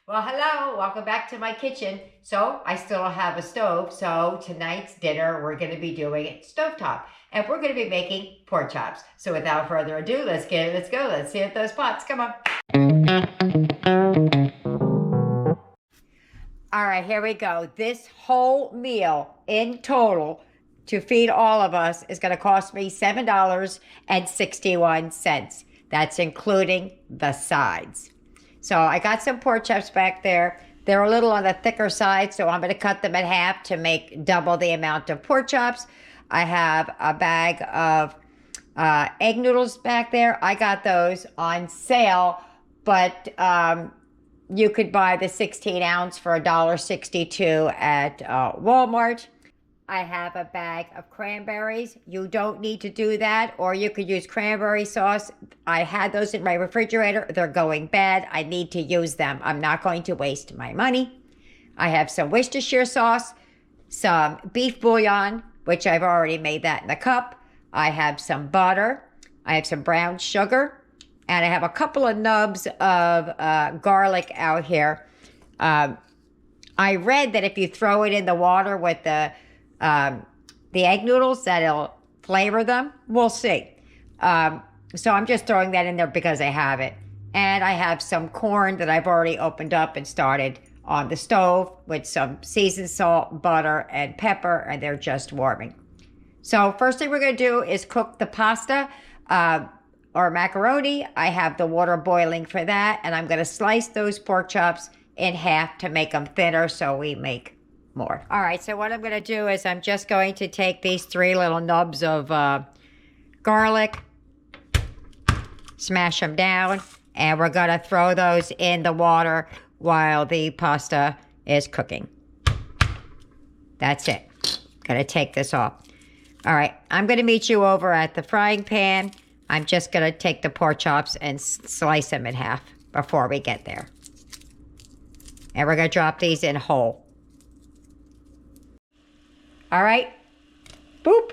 Well, hello, welcome back to my kitchen. So I still have a stove, so tonight's dinner we're going to be doing it stovetop. And we're going to be making pork chops. So without further ado, let's go. Let's see if those pots, come on. All right, here we go. This whole meal in total to feed all of us is going to cost me $7.61. That's including the sides. So I got some pork chops back there. They're a little on the thicker side, so I'm going to cut them in half to make double the amount of pork chops. I have a bag of egg noodles back there. I got those on sale, but you could buy the 16 ounce for $1.62 at Walmart. I have a bag of cranberries. You don't need to do that, or you could use cranberry sauce. I had those in my refrigerator. They're going bad. I need to use them. I'm not going to waste my money. I have some Worcestershire sauce, some beef bouillon, which I've already made that in the cup. I have some butter. I have some brown sugar, and I have a couple of nubs of garlic out here. I read that if you throw it in the water with the egg noodles, that it'll flavor them. We'll see. So I'm just throwing that in there because I have it. And I have some corn that I've already opened up and started on the stove with some seasoned salt, butter, and pepper, and they're just warming. So first thing we're going to do is cook the pasta or macaroni. I have the water boiling for that, and I'm going to slice those pork chops in half to make them thinner so we make more. All right, so what I'm going to do is I'm just going to take these 3 little nubs of garlic, smash them down, and we're going to throw those in the water while the pasta is cooking. That's it. Going to take this off. All right, I'm going to meet you over at the frying pan. I'm just going to take the pork chops and slice them in half before we get there. And we're going to drop these in whole. All right, boop,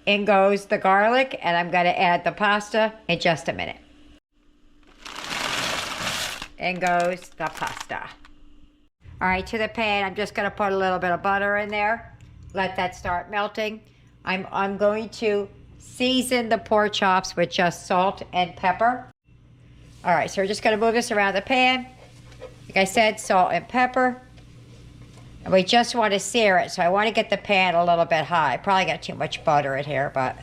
in goes the garlic, and I'm going to add the pasta in just a minute. In goes the pasta. All right, to the pan, I'm just going to put a little bit of butter in there. Let that start melting. I'm going to season the pork chops with just salt and pepper. All right, so we're just going to move this around the pan. Like I said, salt and pepper. And we just want to sear it, so I want to get the pan a little bit high. Probably got too much butter in here, but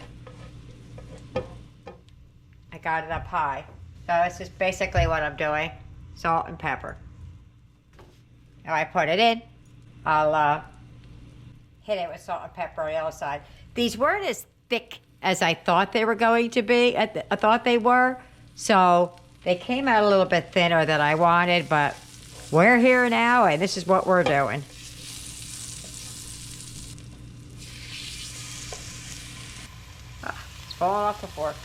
I got it up high. So this is basically what I'm doing. Salt and pepper. Now I put it in. I'll hit it with salt and pepper on the other side. These weren't as thick as I thought they were going to be. I thought they were. So they came out a little bit thinner than I wanted, but we're here now, and this is what we're doing. It's falling off the fork.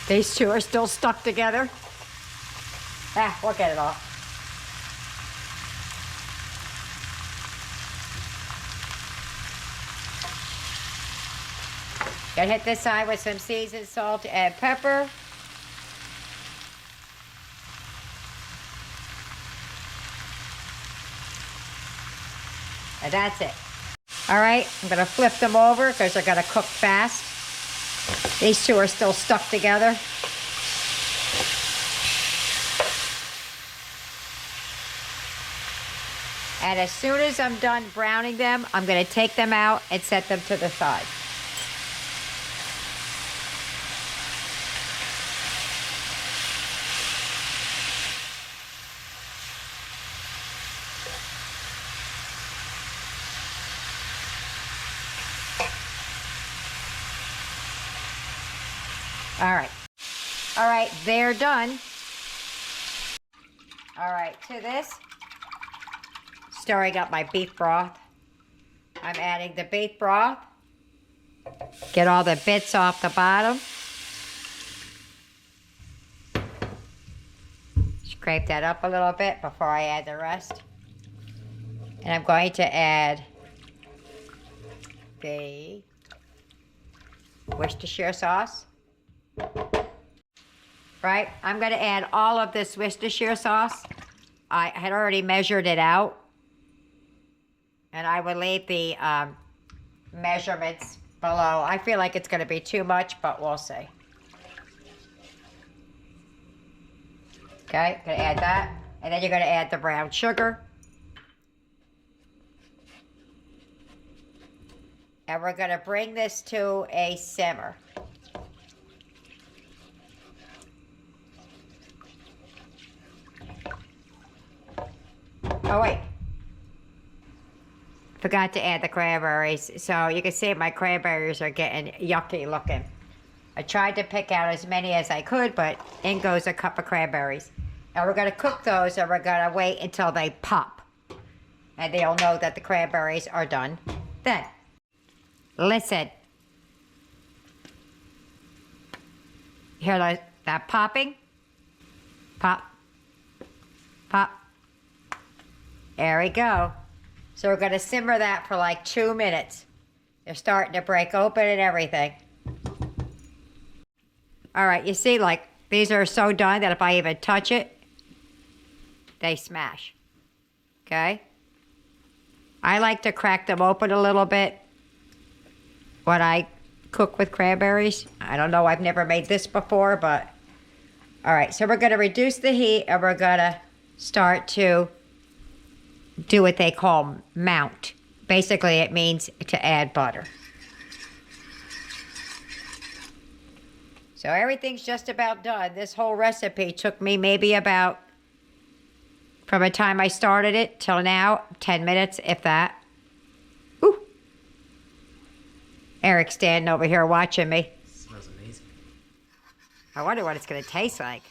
These two are still stuck together. We'll get it off. Gonna hit this side with some seasoned salt and pepper. And that's it. All right, I'm gonna flip them over because they're gonna cook fast. These two are still stuck together. And as soon as I'm done browning them, I'm going to take them out and set them to the side. All right, they're done. All right, to this, stirring up my beef broth. I'm adding the beef broth. Get all the bits off the bottom. Scrape that up a little bit before I add the rest. And I'm going to add the Worcestershire sauce. Right? I'm going to add all of this Worcestershire sauce. I had already measured it out. And I will leave the measurements below. I feel like it's going to be too much, but we'll see. Okay, going to add that. And then you're going to add the brown sugar. And we're going to bring this to a simmer. Oh, wait. Forgot to add the cranberries. So you can see my cranberries are getting yucky looking. I tried to pick out as many as I could, but in goes a cup of cranberries. And we're going to cook those, and we're going to wait until they pop. And they'll know that the cranberries are done then. Listen. Hear that popping? Pop. Pop. There we go. So we're going to simmer that for like 2 minutes. They're starting to break open and everything. All right, you see, like, these are so done that if I even touch it, they smash. Okay? I like to crack them open a little bit when I cook with cranberries. I don't know, I've never made this before, but... All right, so we're going to reduce the heat, and we're going to start to do what they call mount. Basically, it means to add butter. So everything's just about done. This whole recipe took me maybe about, from the time I started it till now, 10 minutes, if that. Ooh. Eric's standing over here watching me. It smells amazing. I wonder what it's going to taste like.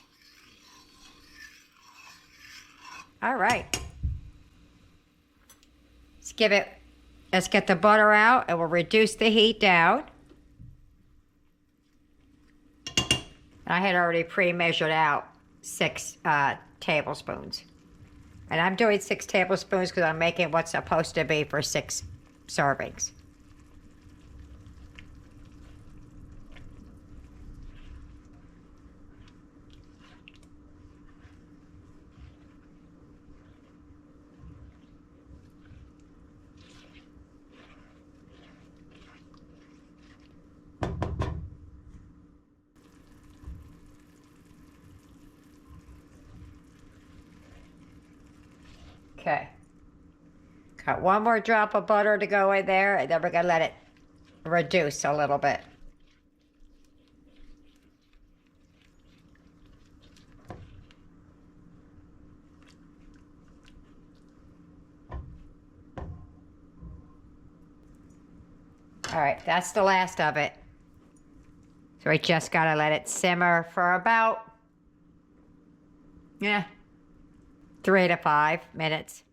All right. Let's get the butter out, and we'll reduce the heat down. I had already pre-measured out 6 tablespoons. And I'm doing 6 tablespoons because I'm making what's supposed to be for 6 servings. Okay. Got 1 more drop of butter to go in there, and then we're going to let it reduce a little bit. All right, that's the last of it. So we just got to let it simmer for about, 3 to 5 minutes.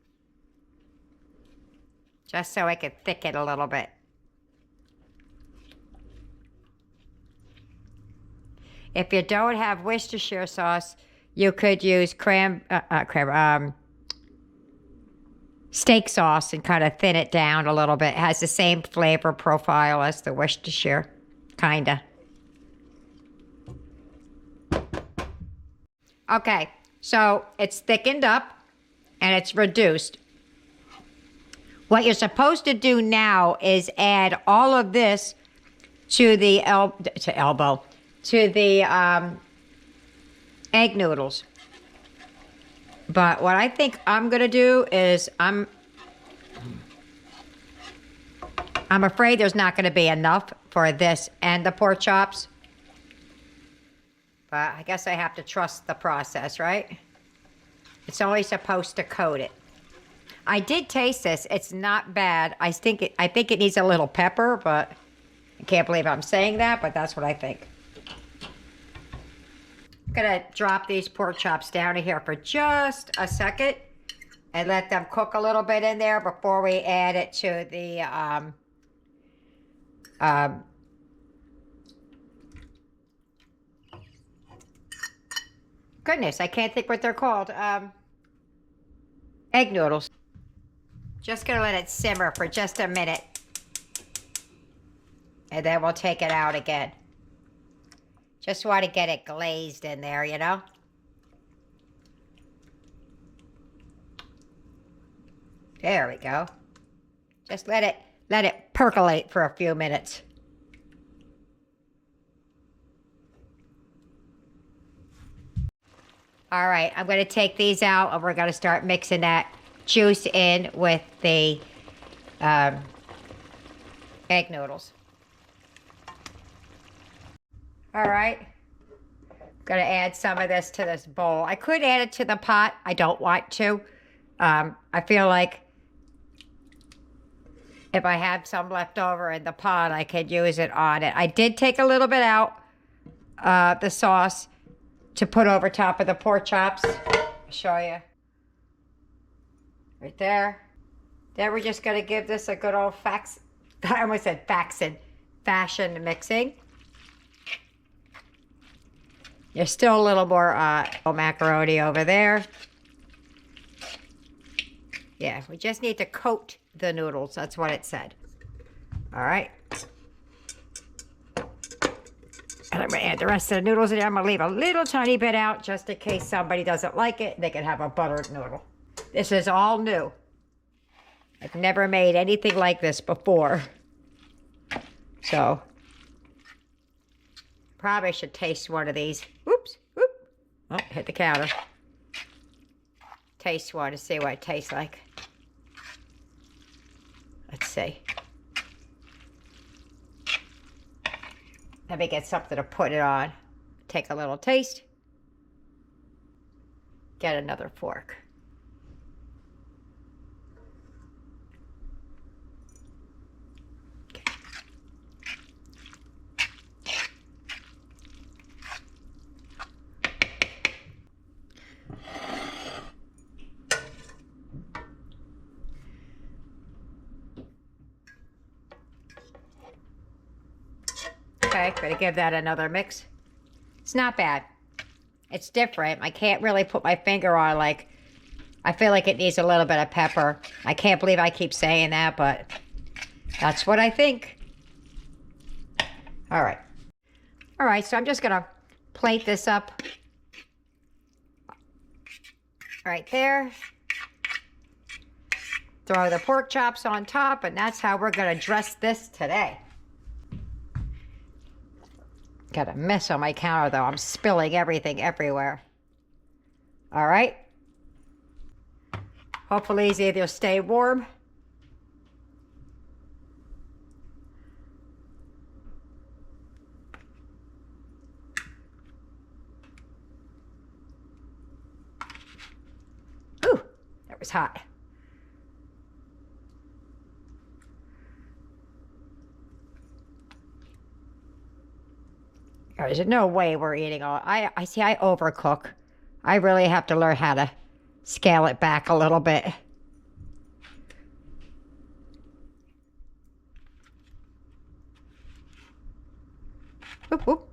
Just so I could thicken a little bit. If you don't have Worcestershire sauce, you could use steak sauce and kind of thin it down a little bit. It has the same flavor profile as the Worcestershire, kinda. Okay, so it's thickened up and it's reduced. What you're supposed to do now is add all of this to the egg noodles. But what I think I'm gonna do is I'm afraid there's not gonna be enough for this and the pork chops. But I guess I have to trust the process, right? It's only supposed to coat it. I did taste this. It's not bad. I think it needs a little pepper, but I can't believe I'm saying that, but that's what I think. I'm gonna drop these pork chops down here for just a second and let them cook a little bit in there before we add it to the um, goodness, I can't think what they're called. Egg noodles. Just gonna let it simmer for just a minute. And then we'll take it out again. Just want to get it glazed in there, you know? There we go. Just let it percolate for a few minutes. All right, I'm going to take these out and we're going to start mixing that juice in with the egg noodles. All right, I'm going to add some of this to this bowl. I could add it to the pot. I don't want to. I feel like if I have some left over in the pot, I could use it on it. I did take a little bit out, the sauce, to put over top of the pork chops. I'll show you. Right there. Then we're just going to give this a good old I almost said fashion mixing. There's still a little more macaroni over there. Yeah, we just need to coat the noodles. That's what it said. All right. And I'm going to add the rest of the noodles in there. I'm going to leave a little tiny bit out just in case somebody doesn't like it. They can have a buttered noodle. This is all new. I've never made anything like this before. So, probably should taste one of these. Oops. Oop. Oh, hit the counter. Taste one to see what it tastes like. Let's see. Let me get something to put it on. Take a little taste. Get another fork. Okay, gonna give that another mix. It's not bad. It's different. I can't really put my finger on, like, I feel like it needs a little bit of pepper. I can't believe I keep saying that, but that's what I think. All right. All right, so I'm just gonna plate this up. Right there. Throw the pork chops on top, and that's how we're gonna dress this today. Got a mess on my counter, though. I'm spilling everything everywhere. All right. Hopefully these will stay warm. Ooh, that was hot. There's no way we're eating all. I see. I overcook. I really have to learn how to scale it back a little bit. Whoop, whoop.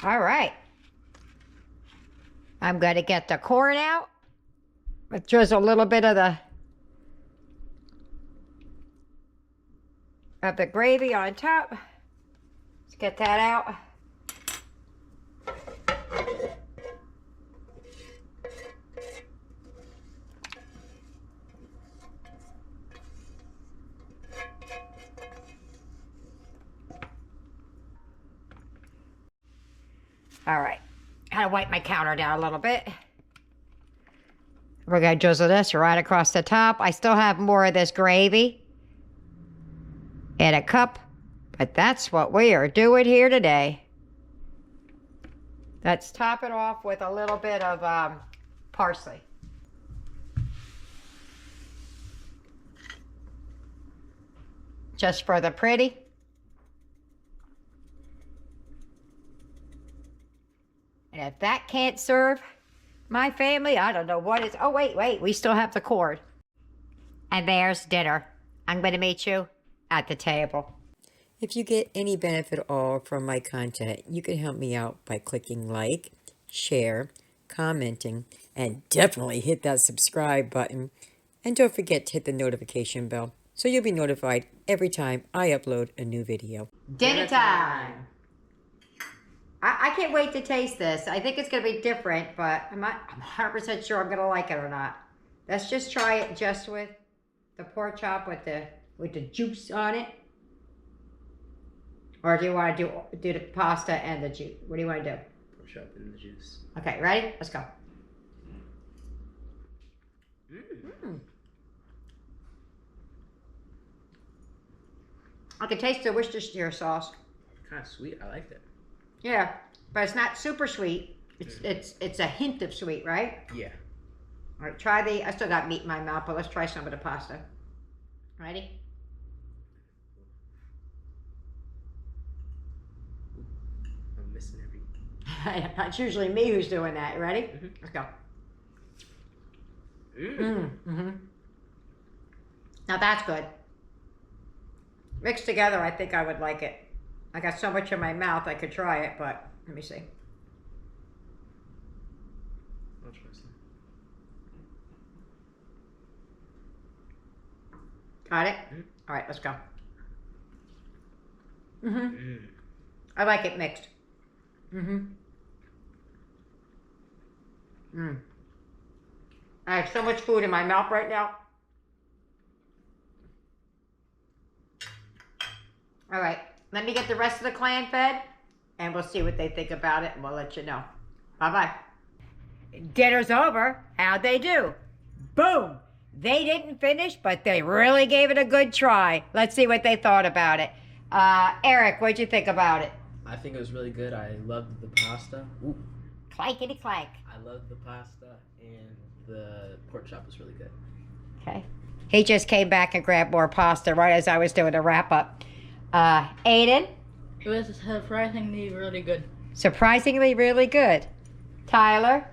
All right. I'm going to get the corn out. Drizzle a little bit of the gravy on top. Let's get that out. All right, kind of wipe my counter down a little bit. We're gonna drizzle this right across the top. I still have more of this gravy in a cup, but that's what we are doing here today. Let's top it off with a little bit of parsley. Just for the pretty. And if that can't serve my family, I don't know what is. Oh, wait, we still have the cord. And there's dinner. I'm going to meet you at the table. If you get any benefit at all from my content, you can help me out by clicking like, share, commenting, and definitely hit that subscribe button. And don't forget to hit the notification bell so you'll be notified every time I upload a new video. Dinner time! I can't wait to taste this. I think it's going to be different, but I'm 100% sure I'm going to like it or not. Let's just try it just with the pork chop with the juice on it. Or do you want to do the pasta and the juice? What do you want to do? Pork chop and the juice. Okay, ready? Let's go. I can taste the Worcestershire sauce. Kind of sweet. I like that. Yeah, but it's not super sweet. It's a hint of sweet, right? Yeah. All right, try the. I still got meat in my mouth, but let's try some of the pasta. Ready? I'm missing every. It's usually me who's doing that. Ready? Let's go. Now that's good. Mixed together, I think I would like it. I got so much in my mouth I could try it, but let me see. I'll try some. Got it? All right, let's go. I like it mixed. I have so much food in my mouth right now. All right, let me get the rest of the clan fed, and we'll see what they think about it, and we'll let you know. Bye-bye. Dinner's over. How'd they do? Boom! They didn't finish, but they really gave it a good try. Let's see what they thought about it. Eric, what'd you think about it? I think it was really good. I loved the pasta. Ooh. Clankety clank. I loved the pasta, and the pork chop was really good. Okay. He just came back and grabbed more pasta right as I was doing a wrap-up. Aiden? It was surprisingly really good. Surprisingly really good. Tyler?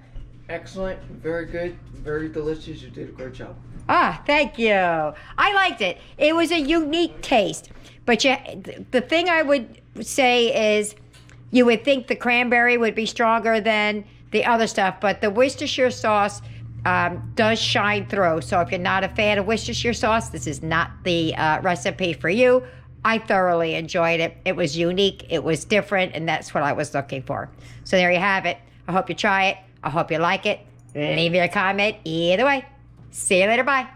Excellent, very good, very delicious. You did a great job. Ah, thank you. I liked it. It was a unique taste. But the thing I would say is you would think the cranberry would be stronger than the other stuff, but the Worcestershire sauce does shine through. So if you're not a fan of Worcestershire sauce, this is not the recipe for you. I thoroughly enjoyed it. It was unique, it was different, and that's what I was looking for. So there you have it. I hope you try it. I hope you like it. Leave me a comment either way. See you later. Bye.